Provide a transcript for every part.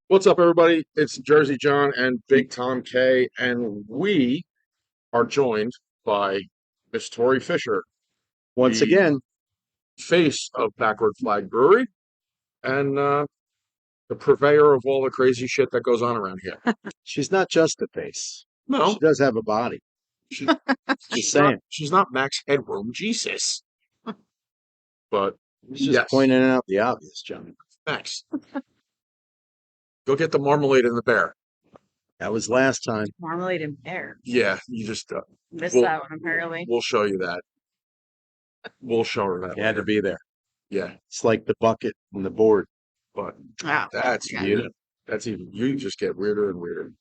What's up, everybody? It's Jersey John and Big Tom K, and we are joined by Miss Torie Fisher, Once the again, face of Backward Flag Brewery and the purveyor of all the crazy shit that goes on around here. she's not just a face. She No, does have a body. she, Just she's not. saying. She's not Max Headroom Jesus, but She's just yes, pointing out the obvious, John. Max, go get the marmalade and the bear. That was last time. Marmalade and pear. Yeah, you just Missed we'll that one apparently. we'll show you that. We'll show her that You had to later. be there. Yeah, It's like the bucket and the board. but Oh, that's yeah. you. That's even. You just get weirder and weirder.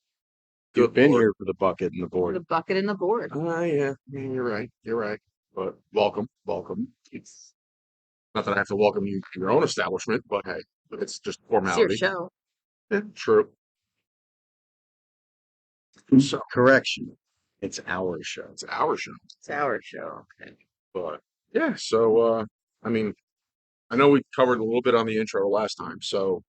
You've Good been Lord. here for the bucket and the The board. bucket and the board. Yeah, you're right. You're right. But welcome, welcome. It's not that I have to welcome you to your own establishment, but hey, it's just It's your formality. show. Yeah, true. So Correction. It's our show. it's our show. It's our show. Okay. But yeah, so I mean, I know we covered a little bit on the intro last time, so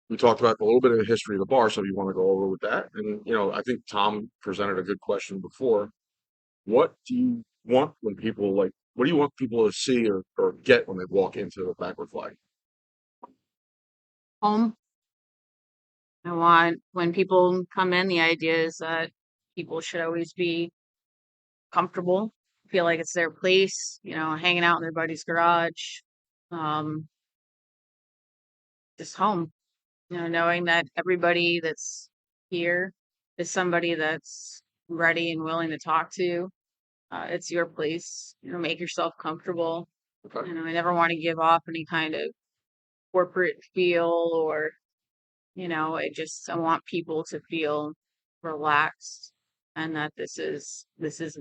we talked about a little bit of the history of the bar. So if you want to go over with that, and I think Tom presented a good question before. What do you want when people like? What do you want people to see or get when they walk into the Backward Flag? Home. I want when people come in, the idea is that people should always be comfortable, feel like it's their place, hanging out in their buddy's garage. Um, just home. Knowing that everybody that's here is somebody that's ready and willing to talk to. It's your place. Make yourself comfortable. Okay. I never want to give off any kind of corporate feel or, I want people to feel relaxed and that this is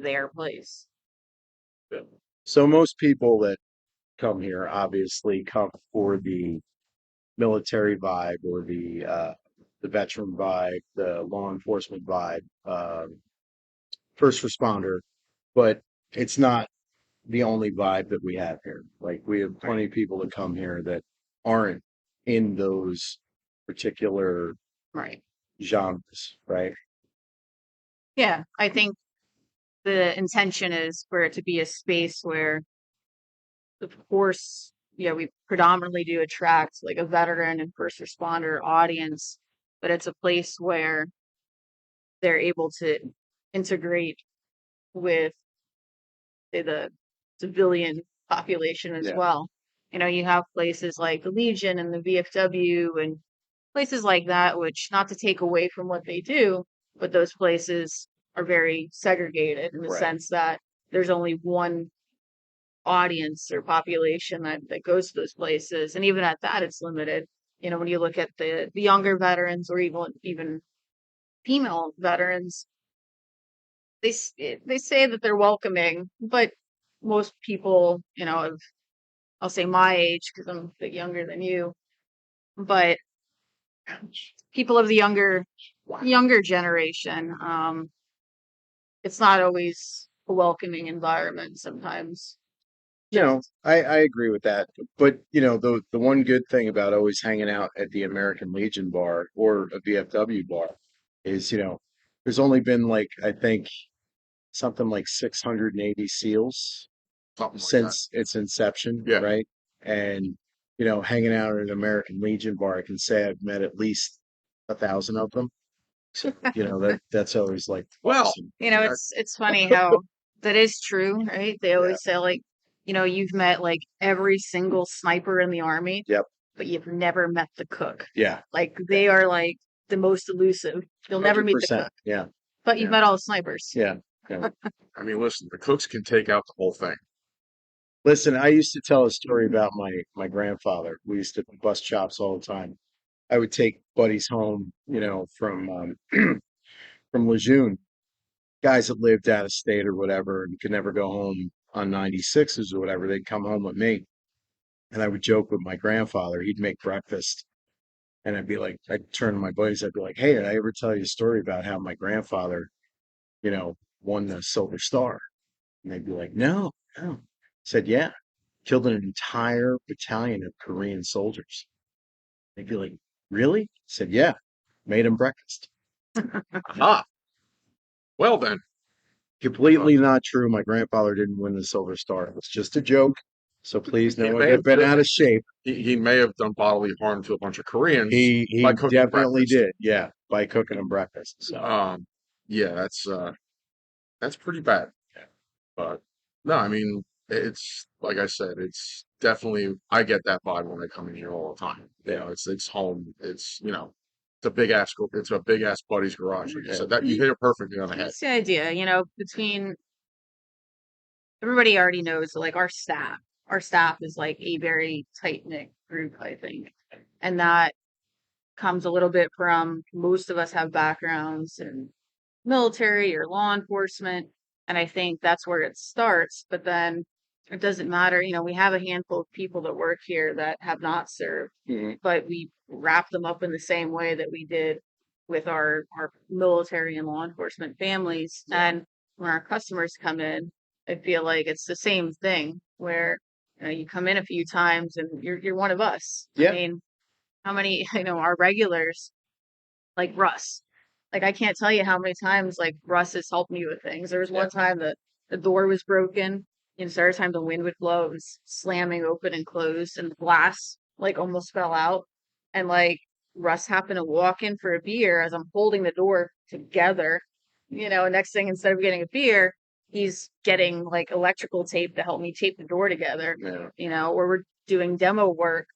their place. Yeah. So most people that come here obviously come for the military vibe or the veteran vibe, the law enforcement vibe, first responder, but it's not the only vibe that we have here. Like we have plenty of people that come here that aren't in those particular Right. genres, right? Yeah. I think the intention is for it to be a space where, of course, we predominantly do attract like a veteran and first responder audience, but it's a place where they're able to integrate with, say, the civilian population as Yeah. well. You have places like the Legion and the VFW and places like that, which not to take away from what they do, but those places are very segregated in the Right. sense that there's only one audience or population that goes to those places. And even at that, it's limited. When you look at the younger veterans or even female veterans, they say that they're welcoming, but most people, of I'll say my age because I'm a bit younger than you, but people of the younger generation, it's not always a welcoming environment sometimes. No, I agree with that. But the one good thing about always hanging out at the American Legion bar or a VFW bar is, there's only been like I think something like 680 seals Something like that. since its inception, Yeah. right? And hanging out at an American Legion bar, I can say I've met at least 1,000 of them. So, that's always like Well, awesome. It's funny how that is true, right? They always say like, you've met like every single sniper in the army, Yep. but you've never met the cook. Yeah. Like they are like the most elusive. You'll never meet the 100%. cook, Yeah. but you've Yeah. met all the snipers. Yeah. Yeah. I mean, listen, the cooks can take out the whole thing. Listen, I used to tell a story about my grandfather. We used to bust chops all the time. I would take buddies home, from from Lejeune, guys that lived out of state or whatever and could never go home on 96s or whatever. They'd come home with me, and I would joke with my grandfather. He'd make breakfast, and I'd turn to my buddies. I'd be like, "Hey, did I ever tell you a story about how my grandfather, won the Silver Star?" And they'd be like, "No, no." I said, "Yeah, killed an entire battalion of Korean soldiers." They'd be like, Really? I said, yeah, made him breakfast. Ah, well then. Uh, Completely not true. My grandfather didn't win the Silver Star. It was just a joke. So please, no he one may get have bent out of shape. he may have done bodily harm to a bunch of Koreans He by cooking definitely breakfast. did. Yeah, by cooking him breakfast. So Um, yeah, that's pretty bad. But no, I mean, it's like I said, it's definitely I get that vibe when I come in here all the time. You know, it's home. It's a big ass buddy's garage. Like you yeah, said, that you hit it perfectly on the head. That's the idea, between everybody already knows like our staff is like a very tight knit group, I think. And that comes a little bit from most of us have backgrounds in military or law enforcement. And I think that's where it starts. But then it doesn't matter. We have a handful of people that work here that have not served, Mhm. but we wrap them up in the same way that we did with our military and law enforcement families. And when our customers come in, I feel like it's the same thing where you come in a few times and you're one of us. I Yeah, mean, how many, our regulars like Russ. Like I can't tell you how many times like Russ has helped me with things. There was yeah, one time that the door was broken. So every time the wind would blow, it was slamming open and closed, and the glass like almost fell out. And like Russ happened to walk in for a beer as I'm holding the door together. And next thing, instead of getting a beer, he's getting like electrical tape to help me tape the door together. yeah, Or we're doing demo work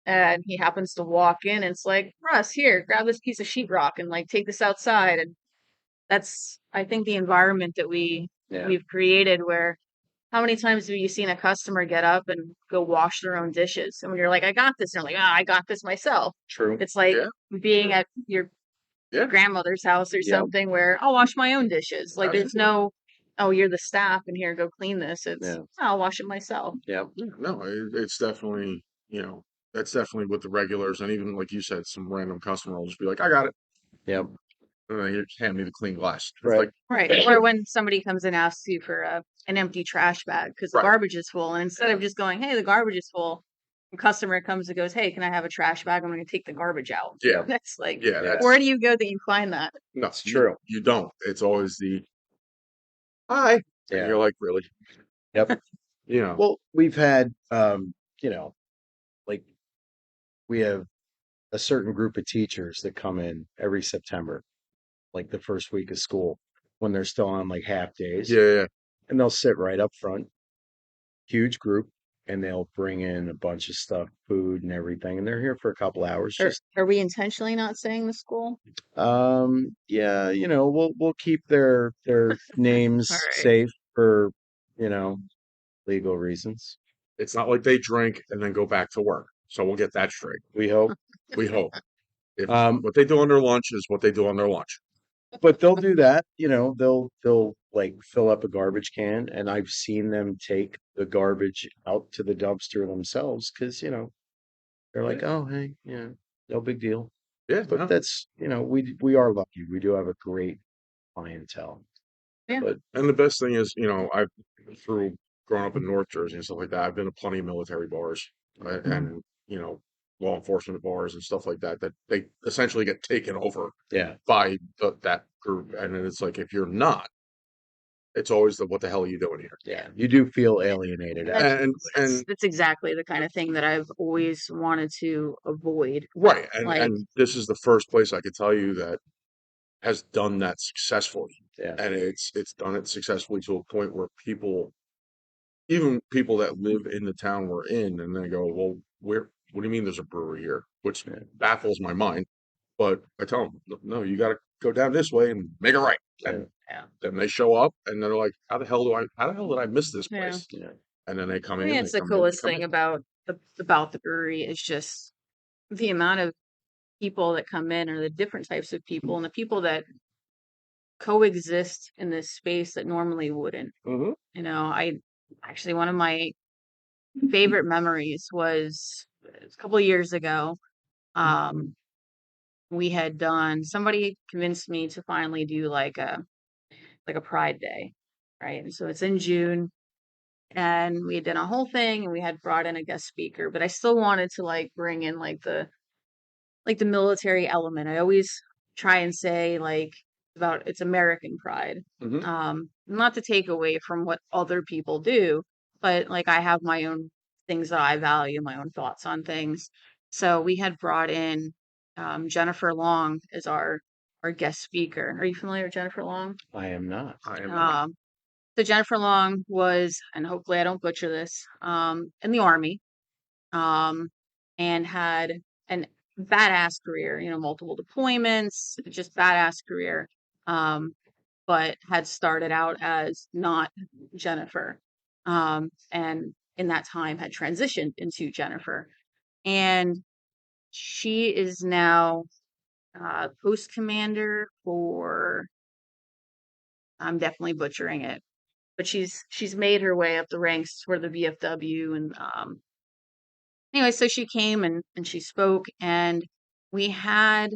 and he happens to walk in and it's like, Russ, here, grab this piece of sheetrock and like take this outside. And that's I think the environment that yeah. we've created where how many times have you seen a customer get up and go wash their own dishes? And when you're like, I got this, and they're like, I got this myself. True. It's like Yeah, being at your yeah, grandmother's house or Yep. something where I'll wash my own dishes. Like there's absolutely. no, oh, you're the staff and here, go clean this. It's Yeah. I'll wash it myself. Yep. Yeah, no, it's definitely that's definitely with the regulars, and even like you said, some random customer will just be like, I got it, Yep. and then you hand me the clean glass. It's Right. like, Right. Or when somebody comes and asks you for an empty trash bag because the right, garbage is full. And instead of just going, hey, the garbage is full, the customer comes and goes, hey, can I have a trash bag? I'm going to take the garbage out. yeah, That's like, yeah, Yeah. where that's do you go that you find that? no, It's true. you don't. It's always the hi, and Yeah. you're like, really, Yep. you know, Well, we've had, you know, like we have a certain group of teachers that come in every September, like the first week of school, when they're still on like half days, yeah, yeah, and they'll sit right up front, huge group, and they'll bring in a bunch of stuff, food and everything, and they're here for a couple hours. Are, Just, are we intentionally not saying the school? yeah, we'll keep their All names right. safe for, you know, legal reasons. it's not like they drink and then go back to work. So we'll get that straight. We hope. We hope. If Um, what they do on their lunch is what they do on their lunch. but they'll do that, they'll like fill up a garbage can, and I've seen them take the garbage out to the dumpster themselves because, they're Yeah, like, oh, hey, yeah, no big deal. yeah, But no. that's, we are lucky. We do have a great clientele. Yeah. But And the best thing is, I've through growing up in North Jersey and stuff like that, I've been to plenty of military bars and law enforcement bars and stuff like that they essentially get taken over yeah, by that group. And then it's like if you're not, it's always the what the hell are you doing here? yeah, you do feel alienated. And that's Absolutely. that's that's exactly the kind of thing that I've always wanted to avoid. Right. And Like, and this is the first place I could tell you that has done that successfully. Yeah, And it's done it successfully to a point where even people that live in the town we're in, and they go, well, what do you mean there's a brewery here? Which yeah, baffles my mind. But I tell them, no, you got to go down this way and make it right. yeah, And yeah, then they show up and they're like, how the hell did I miss this yeah. place? yeah, And then they come I mean, in, they it's the come in, they coolest come in. thing about the brewery is just the amount of people that come in or the different types of people and the people that coexist in this space that normally wouldn't. hmm I actually one of my favorite memories was a couple of years ago. Um, we had done somebody convinced me to finally do like a Pride Day, right? And so it's in June, and we had done a whole thing, and we had brought in a guest speaker, but I still wanted to like bring in like like the military element. I always try and say like about it's American pride. Hmm. Not to take away from what other people do, but like I have my own things that I value, my own thoughts on things. So we had brought in Jennifer Long as our guest speaker. Are you familiar with Jennifer Long? I am not. I am not. So Jennifer Long was, and hopefully I don't butcher this, in the army, um, and had an badass career, multiple deployments, just badass career. Um, but had started out as not Jennifer. And in that time had transitioned into Jennifer. And she is now post commander for, I'm definitely butchering it, but she's made her way up the ranks for the VFW. And anyway, so she came and she spoke, and we had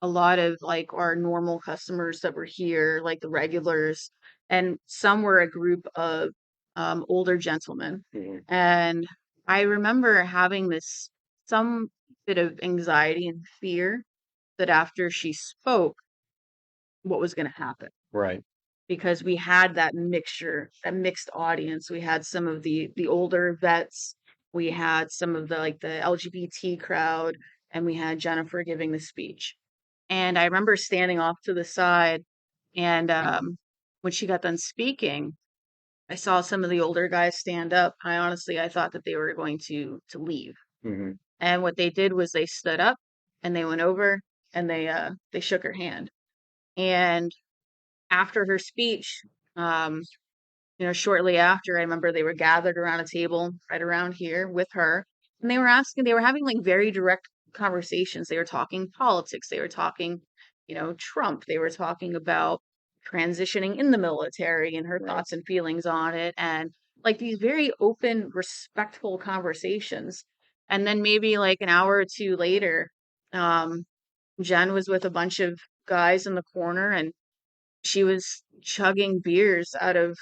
a lot of like our normal customers that were here, like the regulars, and some were a group of older gentlemen. Mhm. And I remember having this some bit of anxiety and fear that after she spoke, what was going to happen. Right. Because we had that mixture, that mixed audience. We had some of the older vets, we had some of the like the LGBT crowd, and we had Jennifer giving the speech. And I remember standing off to the side, and when she got done speaking, I saw some of the older guys stand up. I thought that they were going to leave. Hmm. And what they did was they stood up and they went over and they shook her hand. And after her speech, um, shortly after, I remember they were gathered around a table right around here with her, and they were having like very direct conversations. They were talking politics, they were talking, Trump, they were talking about transitioning in the military and her Right. thoughts and feelings on it, and like these very open, respectful conversations. And then maybe like an hour or two later, um, Jen was with a bunch of guys in the corner, and she was chugging beers out of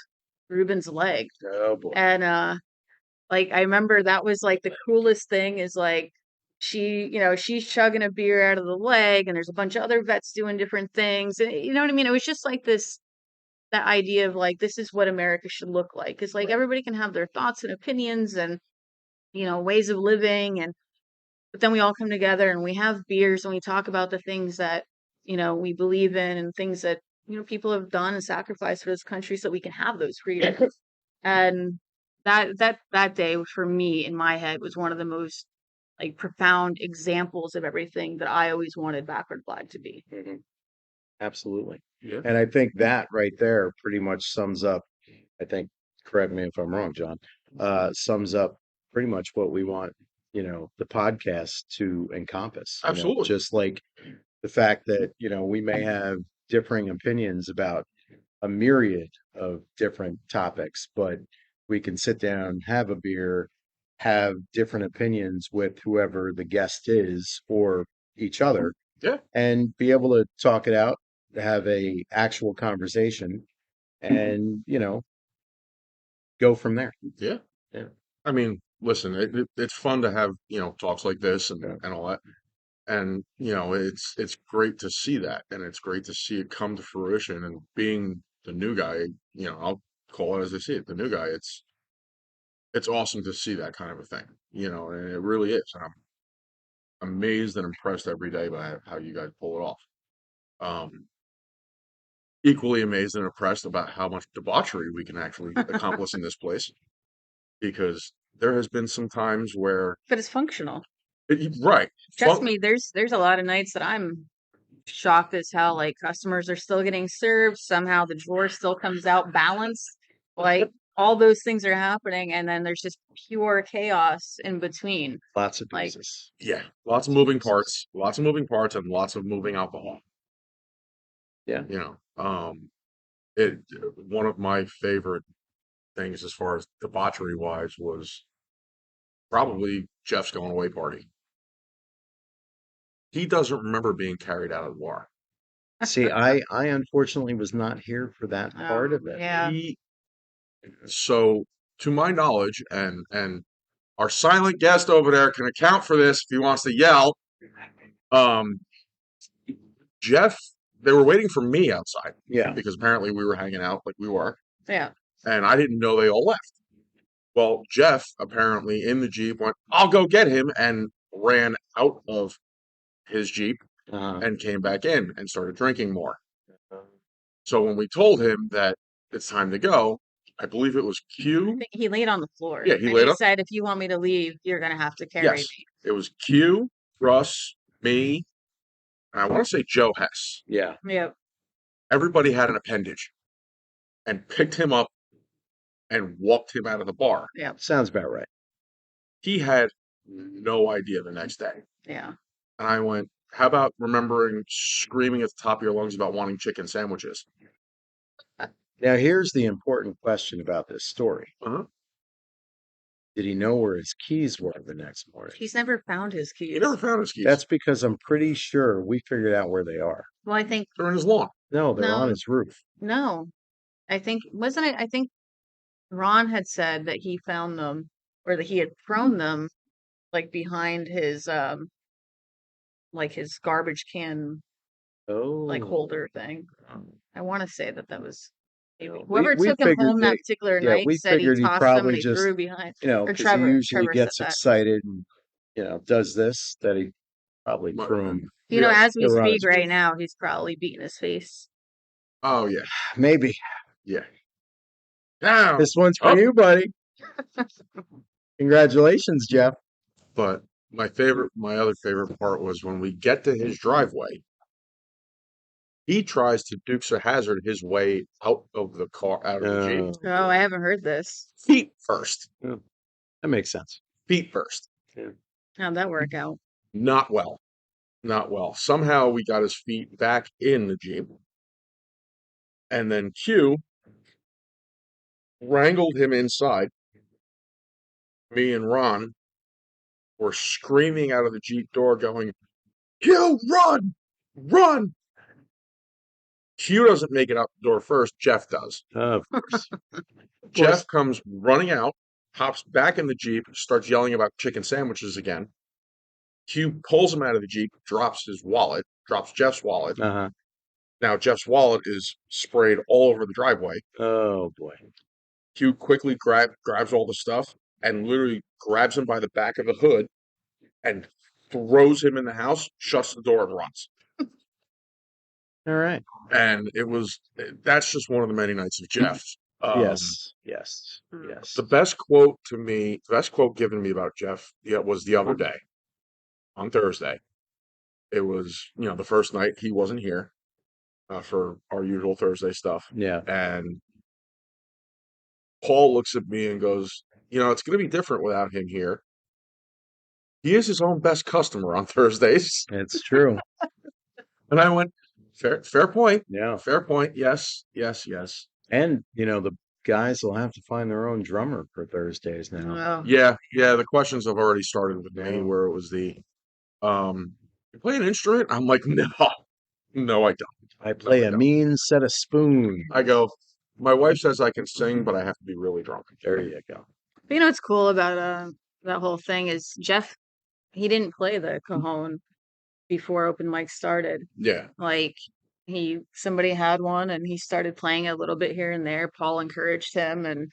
Ruben's leg. Oh boy. And like I remember that was like the coolest thing is like she's chugging a beer out of the leg, and there's a bunch of other vets doing different things. And you know what I mean? It was just like that idea of like this is what America should look like. Because like everybody can have their thoughts and opinions and ways of living, and but then we all come together and we have beers and we talk about the things that we believe in, and things that people have done and sacrificed for this country so we can have those freedoms. And that day for me in my head was one of the most like profound examples of everything that I always wanted backward flag to be. Hmm. Absolutely. Yeah. And I think that right there pretty much sums up, I think, correct me if I'm wrong, John, sums up pretty much what we want, the podcast to encompass, Absolutely. just like the fact that, we may have differing opinions about a myriad of different topics, but we can sit down, have a beer, have different opinions with whoever the guest is or each other, Yeah. and be able to talk it out, have a actual conversation, and go from there. Yeah. Yeah. I mean, listen, it's fun to have, talks like this Yeah. and all that. And, it's great to see that. And it's great to see it come to fruition. And being the new guy, I'll call it as I see it, the new guy, it's awesome to see that kind of a thing, and it really is. And I'm amazed and impressed every day by how you guys pull it off. Um, Equally amazed and impressed about how much debauchery we can actually accomplish in this place, because there has been some times where, But it's functional. right, Trust me, there's a lot of nights that I'm shocked as hell. Like customers are still getting served. Somehow the drawer still comes out balanced. Like all those things are happening, and then there's just pure chaos in between. Lots of Like, pieces. yeah, lots of moving parts, and lots of moving alcohol. Yeah. It one of my favorite things as far as debauchery wise was probably Jeff's going away party. He doesn't remember being carried out of the bar. See, I unfortunately was not here for that part of it. yeah. He, so to my knowledge, and our silent guest over there can account for this if he wants to yell. Um, Jeff, they were waiting for me outside Yeah. because apparently we were hanging out like we were, Yeah. and I didn't know they all left. Well, Jeff apparently in the Jeep went, "I'll go get him," and ran out of his Jeep Uh-huh. and came back in and started drinking more. So when we told him that it's time to go, I believe it was I Q. think he laid on the floor. Yeah, he and laid he up. said, if you want me to leave, you're going to have to carry Yes, me. it was Q, Russ, me, and I want to say Joe Hess. Yeah. Yep. Everybody had an appendage and picked him up and walked him out of the bar. Yep. Sounds about right. He had no idea the next day. Yeah. And I went, how about remembering screaming at the top of your lungs about wanting chicken sandwiches? Now, here's the important question about this story. Uh-huh. Did he know where his keys were the next morning? He's never found his keys. He never found his keys. That's because I'm pretty sure we figured out where they are. Well, I think, They're in his lawn. No, they're on No. his roof. no. I think, wasn't it? I think Ron had said that he found them or that he had thrown them like behind his, like his garbage can, Oh. like holder thing. I want to say that that was maybe We- whoever we took him figured home that they- particular yeah, night we said he figured he tossed them probably and he just, threw behind. You know, Or because he Trevor usually said gets that. excited and, does this, that he probably But- threw him. You know, Yeah, as we they were on speak his right roof. now, he's probably beating his face. Oh, yeah. Maybe. Yeah. Now, This one's for Oh. you, buddy. Congratulations, Jeff. but my other favorite part was when we get to his driveway, he tries to Dukes of Hazzard his way out of the car, out of the Jeep. Oh, I haven't heard this. Feet first. That makes sense. Feet first. How'd that work out? Not well. Not well. Somehow we got his feet back in the Jeep. And then Q wrangled him inside. Me and Ron were screaming out of the Jeep door, going, Q, run! Run! Q doesn't make it out the door first. Jeff does. Of course. Jeff comes running out, hops back in the Jeep, starts yelling about chicken sandwiches again. Q pulls him out of the Jeep, drops Jeff's wallet. Uh-huh. Now Jeff's wallet is sprayed all over the driveway. Oh, boy. Q quickly grabs all the stuff and literally grabs him by the back of the hood and throws him in the house, shuts the door, and runs. All right. And that's just one of the many nights of Jeff. Yes. The best quote given me about Jeff was the other day on Thursday. It was, the first night he wasn't here for our usual Thursday stuff. Yeah. And Paul looks at me and goes, it's going to be different without him here. He is his own best customer on Thursdays. It's true. And I went, fair point. Yeah. Fair point. Yes. And, the guys will have to find their own drummer for Thursdays now. Oh, Yeah. The questions have already started with me Yeah. where it was you play an instrument? I'm like, no, I don't. I play I a don't. mean set of spoons. I go, my wife says I can sing, but I have to be really drunk. There you go. but you know what's cool about that whole thing is Jeff. He didn't play the cajon before open mic started. Yeah. Like somebody had one and he started playing a little bit here and there. Paul encouraged him and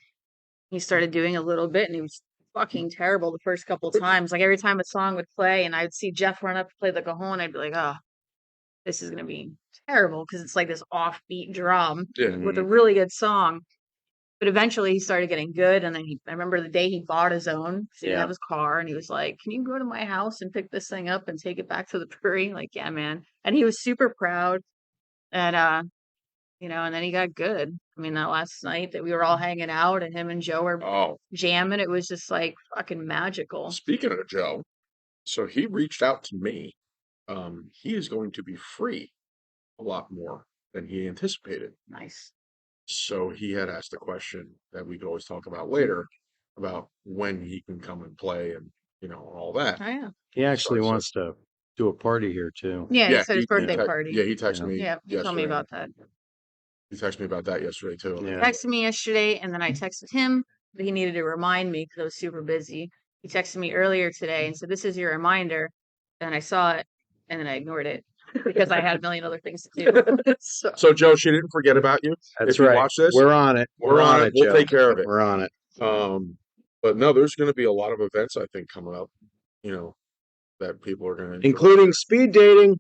he started doing a little bit and he was fucking terrible the first couple times. Like every time a song would play and I'd see Jeff run up to play the cajon, I'd be like, oh, this is going to be terrible because it's like this offbeat drum Yeah. with a really good song. But eventually he started getting good. And then I remember the day he bought his own, 'cause he didn't have his car. And he was like, can you go to my house and pick this thing up and take it back to the brewery? Like, yeah, man. And he was super proud. And, and then he got good. I mean, that last night that we were all hanging out and him and Joe were Oh, jamming, it was just like fucking magical. speaking of Joe, so he reached out to me. He is going to be free a lot more than he anticipated. Nice. So he had asked a question that we could always talk about later about when he can come and play and, all that. Oh, yeah. He actually So- wants to do a party here, too. Yeah, he said his birthday te- party. Yeah, he texted me. Yeah, he told me yesterday. about that. He texted me about that yesterday too. Yeah. Texted me yesterday, and then I texted him, but he needed to remind me because I was super busy. He texted me earlier today and said, "This is your reminder." And I saw it, and then I ignored it because I had a million other things to do. So Joe, she didn't forget about you. That's If you right. watch this, We're on it. we're on it. We'll Joe. take care of it. We're on it. But no, there's going to be a lot of events I think coming up. That people are going to enjoy. Including speed dating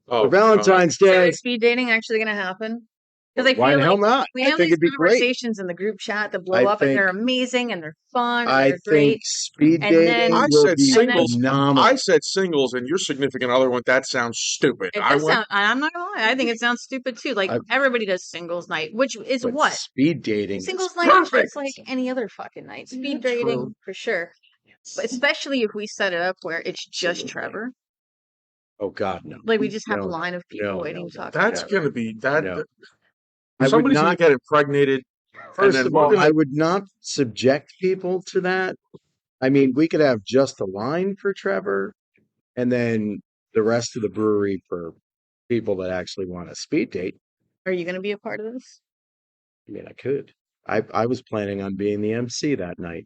for Valentine's So Day. is speed dating actually going to happen? Because I Why feel the hell like not? we I have think these it'd be great. conversations in the group chat that blow I up, and think- they're amazing, and they're fun, and I they're think great. speed And dating then- I will said be singles. phenomenal. I said singles, and your significant other went. That sounds stupid. It I does went. sound, I'm not gonna lie, I think it sounds stupid too. Like everybody does singles night, which is But what? speed dating is Singles night is perfect. just like any other fucking night. Speed Yeah, dating true. for sure. But especially if we set it up where it's just Absolutely. Trevor. Oh God, no. Like we just have a No, line of people no, waiting no, to talk to That's Trevor. going to be that. No. I would Somebody's going not. to get impregnated. First then of we're all, gonna- I would not subject people to that. I mean, we could have just a line for Trevor, and then the rest of the brewery for people that actually want a speed date. Are you going to be a part of this? I mean, I could. I was planning on being the MC that night,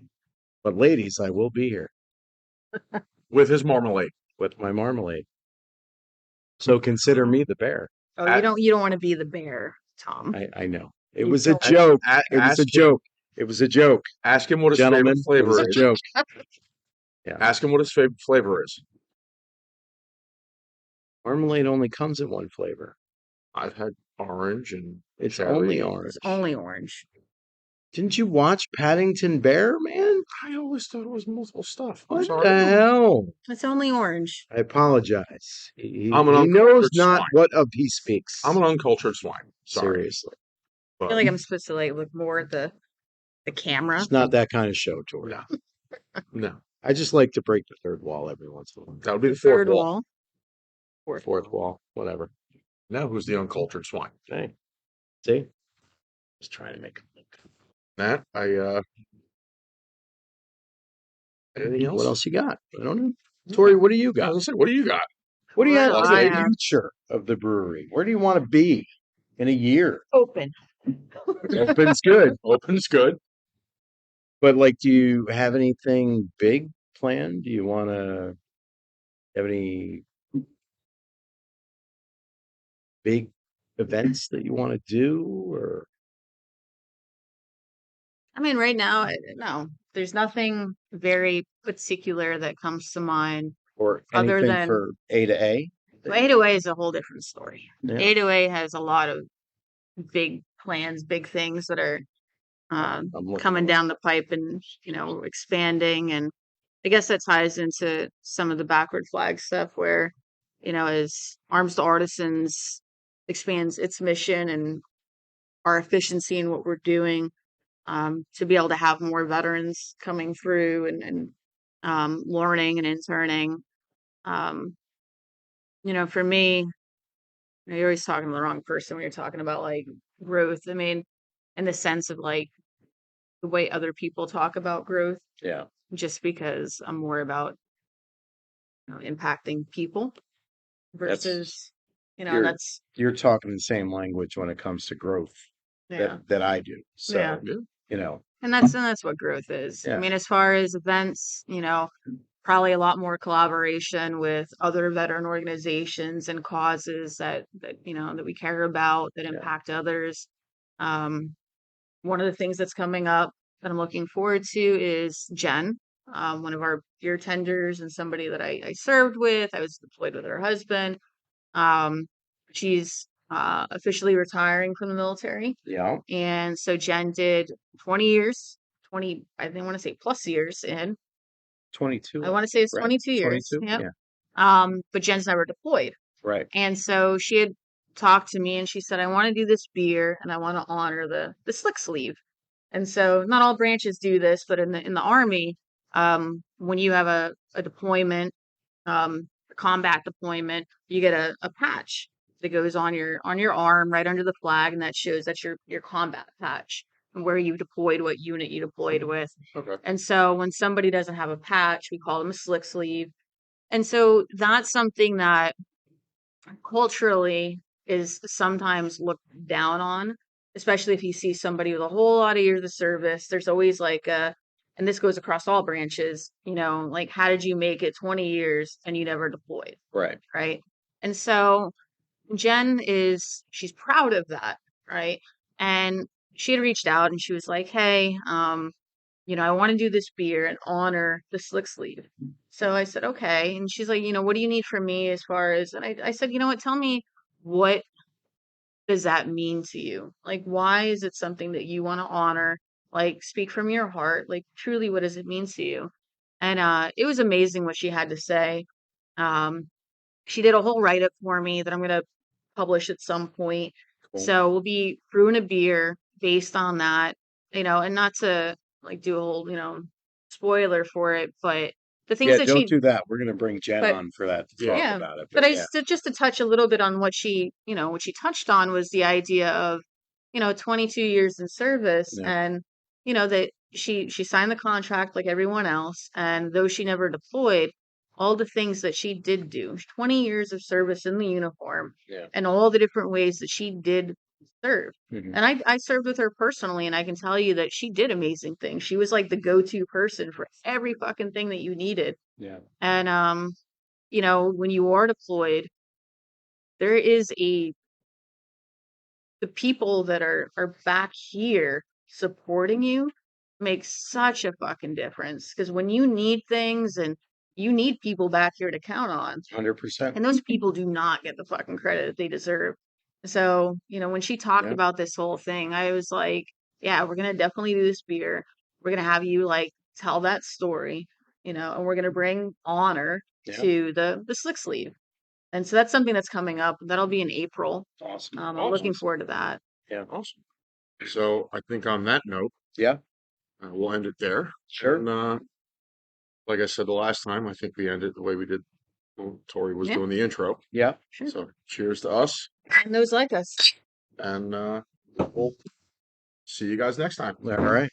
but ladies, I will be here with his marmalade. with my marmalade. So consider me the bear. Oh, At- you don't want to be the bear, Tom. I know. It You was a don't. joke. It was Ask a him- joke. It was a joke. Ask him what his Gentlemen, favorite it was flavor a is. joke. Yeah. Ask him what his favorite flavor is. Marmalade only comes in one flavor. I've had orange and It's cherry. only orange. It's only orange. Didn't you watch Paddington Bear, man? I always thought it was multiple stuff. I'm What sorry. the hell? It's only orange. I apologize. He I'm an knows uncultured not swine. what of he speaks. I'm an uncultured swine. Sorry. Seriously. I feel like I'm supposed to like look more at the camera. It's not that kind of show, Tori. No. No. I just like to break the third wall every once in a while. That would be the fourth Third wall. wall. Fourth wall, whatever. Now who's the uncultured swine? Hey, see? Just trying to make a link. Matt, anything else? What else you got? I don't know. Tori, what do you I got? was gonna say, what do you got? What do you have Well, for I the have- future of the brewery? Where do you want to be in a year? Open. Open's good. Open's good. But like, do you have anything big planned? Do you want to have any big events that you want to do, or I mean, right now, no. There's nothing very particular that comes to mind. Other anything than- for A to A? Well, 808 is a whole different story. Yeah. 808 has a lot of big plans, big things that are I'm looking coming forward- down the pipe and, expanding. And I guess that ties into some of the backward flag stuff where, as Arms to Artisans expands its mission and our efficiency in what we're doing, to be able to have more veterans coming through and learning and interning. For me, you're always talking to the wrong person when you're talking about like growth. I mean, in the sense of like the way other people talk about growth, Yeah. just because I'm more about impacting people versus, you're- that's You're talking the same language when it comes to growth yeah. that I do. So, Yeah. And that's what growth is. I Yeah. mean, as far as events, probably a lot more collaboration with other veteran organizations and causes that we care about that Yeah. impact others. One of the things that's coming up that I'm looking forward to is Jen, one of our beer tenders and somebody that I served with. I was deployed with her husband. She's officially retiring from the military. yeah. And so Jen did 20 years, I didn't want to say plus years in. 22. I want to say it's right? 22 years. 22? Yep. Yeah. But Jen's never deployed. Right. And so she had talked to me and she said, I want to do this beer and I want to honor the slick sleeve. And so not all branches do this, but in the Army, when you have a deployment, a combat deployment, you get a patch that goes on your arm right under the flag, and that shows that's your combat patch and where you deployed, what unit you deployed with. Okay. And so when somebody doesn't have a patch, we call them a slick sleeve. And so that's something that culturally is sometimes looked down on, especially if you see somebody with a whole lot of years of service. There's always like and this goes across all branches, like how did you make it 20 years and you never deployed, Right. right? And so Jen she's proud of that, right? And she had reached out and she was like, hey, I want to do this beer and honor the Slick Sleeve. So I said, okay. And she's like, what do you need from me as far as, and I said, you know what, tell me, what does that mean to you? Like, why is it something that you want to honor? Like, speak from your heart. Like, truly, what does it mean to you? And it was amazing what she had to say. Um, she did a whole write up for me that I'm going to publish at some point. Cool. So we'll be brewing a beer based on that, and not to like do a whole, spoiler for it, but the things Yeah, that don't do that. We're gonna bring Jen but on for that to Yeah. talk yeah, about it. but But yeah, just to touch a little bit on what she touched on was the idea of, 22 years in service, yeah, and that she signed the contract like everyone else, and though she never deployed, all the things that she did do, 20 years of service in the uniform, yeah. and all the different ways that she did serve. Mhm. And I served with her personally, and I can tell you that she did amazing things. She was like the go-to person for every fucking thing that you needed. Yeah. And when you are deployed, there is the people that are back here supporting you makes such a fucking difference. Because when you need things and you need people back here to count on, 100%. and those people do not get the fucking credit that they deserve. So, when she talked Yeah. about this whole thing, I was like, yeah, we're gonna definitely do this beer. We're gonna have you like tell that story, and we're gonna bring honor Yeah. to the Slick Sleeve. And so that's something that's coming up. That'll be in April. Awesome. I'm Awesome. looking forward to that. Yeah. Awesome. So I think on that note, Yeah. we'll end it there. Sure. And like I said the last time, I think we ended the way we did when Tori was Yeah. doing the intro. Yeah. Sure. So cheers to us, And those like us. and we'll see you guys next time. All right.